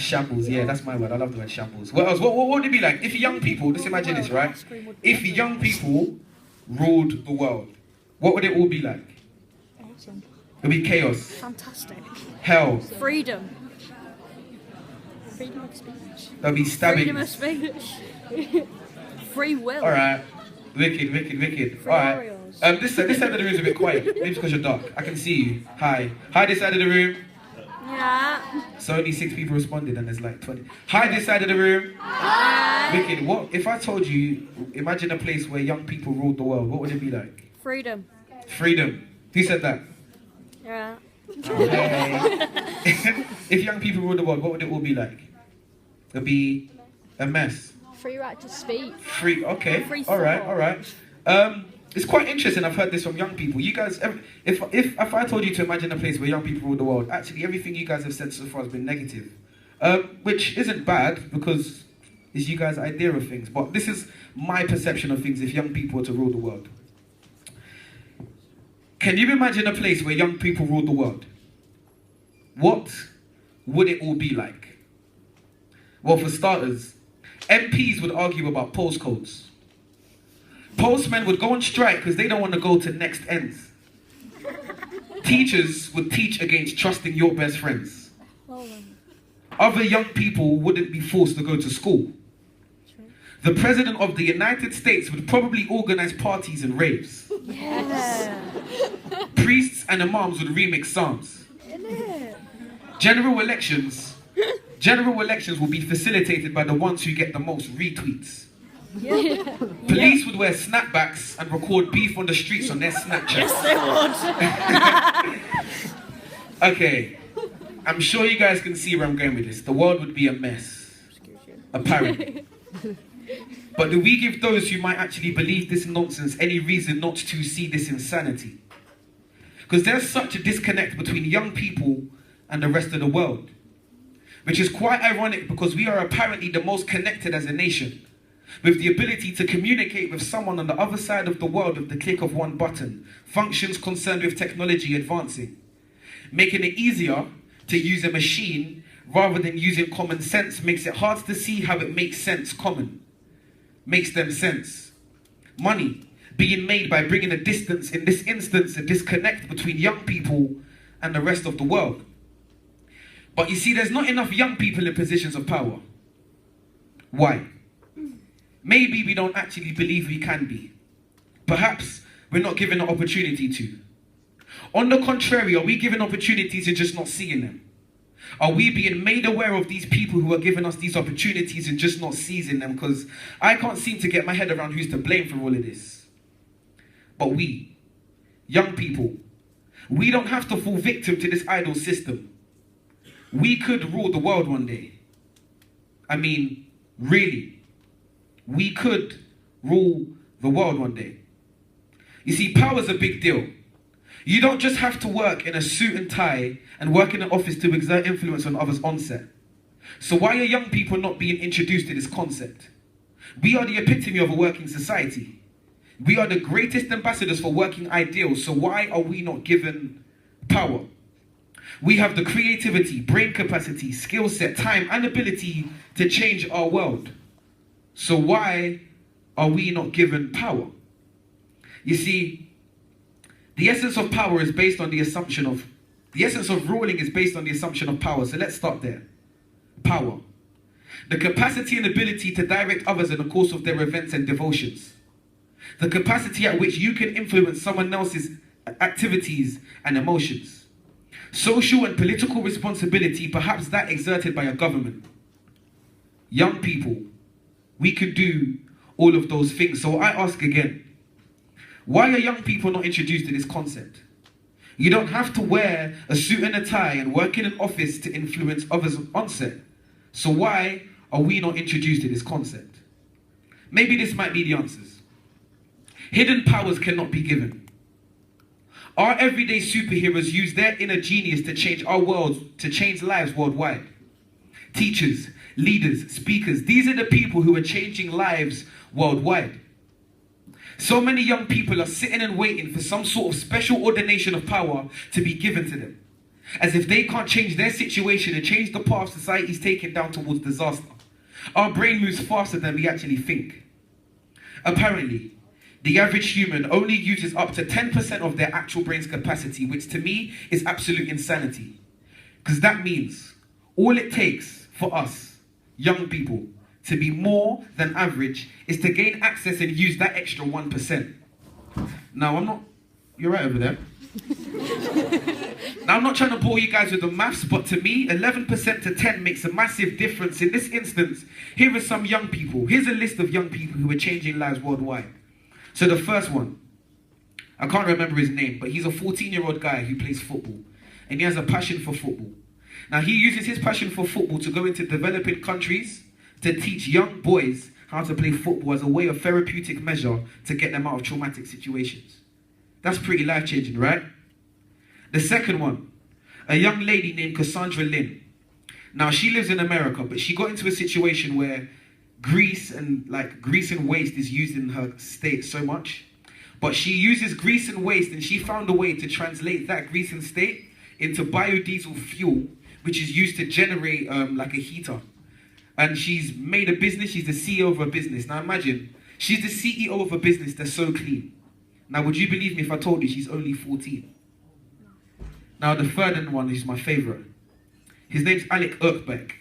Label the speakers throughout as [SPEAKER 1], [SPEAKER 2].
[SPEAKER 1] Shambles, yeah, that's my word. I love the word shambles. What else? What would it be like if young people, just imagine this, right? If young people ruled the world, what would it all be like?
[SPEAKER 2] Awesome.
[SPEAKER 1] It would be chaos.
[SPEAKER 2] Fantastic.
[SPEAKER 1] Hell.
[SPEAKER 2] Freedom. Freedom of speech.
[SPEAKER 1] There'll be stabbings.
[SPEAKER 2] Freedom of speech. Free will.
[SPEAKER 1] Alright. Wicked. Alright. This side of the room is a bit quiet. Maybe it's because you're dark. I can see you. Hi. Hi, this side of the room.
[SPEAKER 2] Yeah.
[SPEAKER 1] So only 6 people responded and there's like 20. Hi, this side of the room.
[SPEAKER 2] Hi.
[SPEAKER 1] Wicked. What if I told you, imagine a place where young people ruled the world, what would it be like?
[SPEAKER 2] Freedom.
[SPEAKER 1] Freedom. Who said that?
[SPEAKER 2] Yeah.
[SPEAKER 1] Okay. If young people ruled the world, what would it all be like? It'd be a mess.
[SPEAKER 2] Free right to speak.
[SPEAKER 1] Free, okay.
[SPEAKER 2] Free
[SPEAKER 1] Alright. It's quite interesting. I've heard this from young people. You guys, if I told you to imagine a place where young people rule the world, actually everything you guys have said so far has been negative, which isn't bad because it's you guys' idea of things. But this is my perception of things. If young people were to rule the world, can you imagine a place where young people ruled the world? What would it all be like? Well, for starters, MPs would argue about postcodes. Postmen would go on strike because they don't want to go to next ends. Teachers would teach against trusting your best friends. Other young people wouldn't be forced to go to school. The President of the United States would probably organize parties and raves.
[SPEAKER 2] Yes.
[SPEAKER 1] Priests and imams would remix psalms. General elections will be facilitated by the ones who get the most retweets. Police would wear snapbacks and record beef on the streets on their Snapchat.
[SPEAKER 2] Yes, they would.
[SPEAKER 1] Okay, I'm sure you guys can see where I'm going with this. The world would be a mess, apparently. But do we give those who might actually believe this nonsense any reason not to see this insanity? Because there's such a disconnect between young people and the rest of the world, which is quite ironic because we are apparently the most connected as a nation, with the ability to communicate with someone on the other side of the world with the click of one button, functions concerned with technology advancing, making it easier to use a machine rather than using common sense makes it hard to see how it makes sense makes them sense. Money being made by bringing a distance, in this instance, a disconnect between young people and the rest of the world. But you see, there's not enough young people in positions of power. Why? Maybe we don't actually believe we can be. Perhaps we're not given an opportunity to. On the contrary, are we given opportunities and just not seeing them? Are we being made aware of these people who are giving us these opportunities and just not seizing them? Because I can't seem to get my head around who's to blame for all of this. But we, young people, we don't have to fall victim to this idle system. We could rule the world one day. I mean, really. We could rule the world one day. You see, power's a big deal. You don't just have to work in a suit and tie and work in an office to exert influence on others' onset. So why are young people not being introduced to this concept? We are the epitome of a working society. We are the greatest ambassadors for working ideals, so why are we not given power? We have the creativity, brain capacity, skill set, time, and ability to change our world. So why are we not given power? You see, the essence of power is based on the assumption of, the essence of ruling is based on the assumption of power. So let's start there. Power. The capacity and ability to direct others in the course of their events and devotions. The capacity at which you can influence someone else's activities and emotions. Social and political responsibility, perhaps that exerted by a government. Young people, we can do all of those things. So I ask again, why are young people not introduced to this concept? You don't have to wear a suit and a tie and work in an office to influence others' onset. So why are we not introduced to this concept? Maybe this might be the answers. Hidden powers cannot be given. Our everyday superheroes use their inner genius to change our world, to change lives worldwide. Teachers, leaders, speakers, these are the people who are changing lives worldwide. So many young people are sitting and waiting for some sort of special ordination of power to be given to them. as if they can't change their situation and change the path society's taken down towards disaster. Our brain moves faster than we actually think. Apparently, the average human only uses up to 10% of their actual brain's capacity, which to me is absolute insanity. Because that means all it takes for us, young people, to be more than average is to gain access and use that extra 1%. Now, you're right over there. Now, I'm not trying to bore you guys with the maths, but to me, 11% to 10 makes a massive difference. In this instance, here are some young people. Here's a list of young people who are changing lives worldwide. So the first one, I can't remember his name, but he's a 14-year-old guy who plays football. And he has a passion for football. Now, he uses his passion for football to go into developing countries to teach young boys how to play football as a way of therapeutic measure to get them out of traumatic situations. That's pretty life-changing, right? The second one, a young lady named Cassandra Lynn. Now, she lives in America, but she got into a situation where grease and waste is used in her state so much. But she uses grease and waste, and she found a way to translate that grease and state into biodiesel fuel, which is used to generate like a heater. And she's made a business, she's the CEO of a business. Now imagine, she's the CEO of a business that's so clean. Now would you believe me if I told you she's only 14? Now the third one is my favorite. His name's Alec Erkbeck.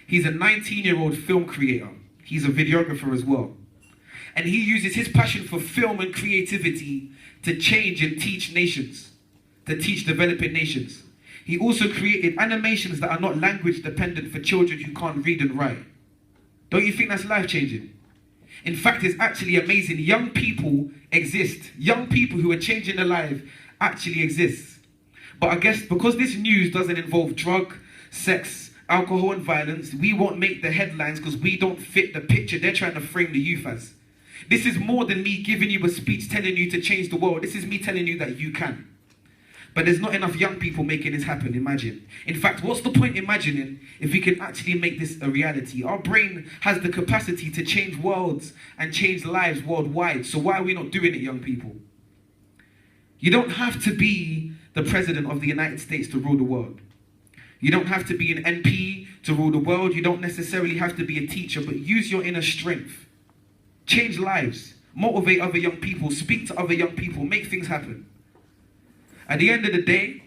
[SPEAKER 1] He's a 19-year-old film creator. He's a videographer as well. And he uses his passion for film and creativity to change and teach nations, to teach developing nations. He also created animations that are not language dependent for children who can't read and write. Don't you think that's life-changing? In fact, it's actually amazing. Young people exist. Young people who are changing their life actually exist. But I guess because this news doesn't involve drug, sex, alcohol and violence, we won't make the headlines because we don't fit the picture they're trying to frame the youth as. This is more than me giving you a speech telling you to change the world. This is me telling you that you can. But there's not enough young people making this happen, imagine. In fact, what's the point imagining if we can actually make this a reality? Our brain has the capacity to change worlds and change lives worldwide. So why are we not doing it, young people? You don't have to be the president of the United States to rule the world. You don't have to be an MP to rule the world. You don't necessarily have to be a teacher, but use your inner strength. Change lives. Motivate other young people. Speak to other young people. Make things happen. At the end of the day,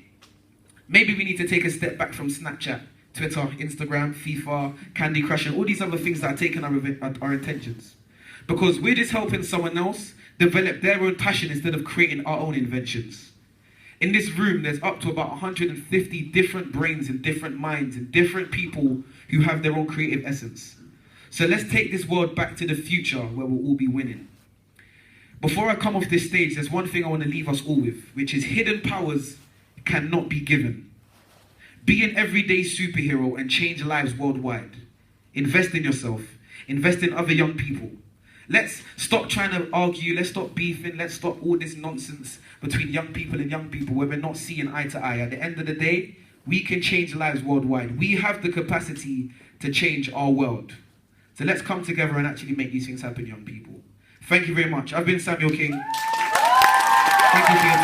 [SPEAKER 1] maybe we need to take a step back from Snapchat, Twitter, Instagram, FIFA, Candy Crush, and all these other things that are taking our attentions. Because we're just helping someone else develop their own passion instead of creating our own inventions. In this room, there's up to about 150 different brains and different minds and different people who have their own creative essence. So let's take this world back to the future where we'll all be winning. Before I come off this stage, there's one thing I want to leave us all with, which is hidden powers cannot be given. Be an everyday superhero and change lives worldwide. Invest in yourself. Invest in other young people. Let's stop trying to argue. Let's stop beefing. Let's stop all this nonsense between young people and young people where we're not seeing eye to eye. At the end of the day, we can change lives worldwide. We have the capacity to change our world. So let's come together and actually make these things happen, young people. Thank you very much. I've been Samuel King. Thank you for your time.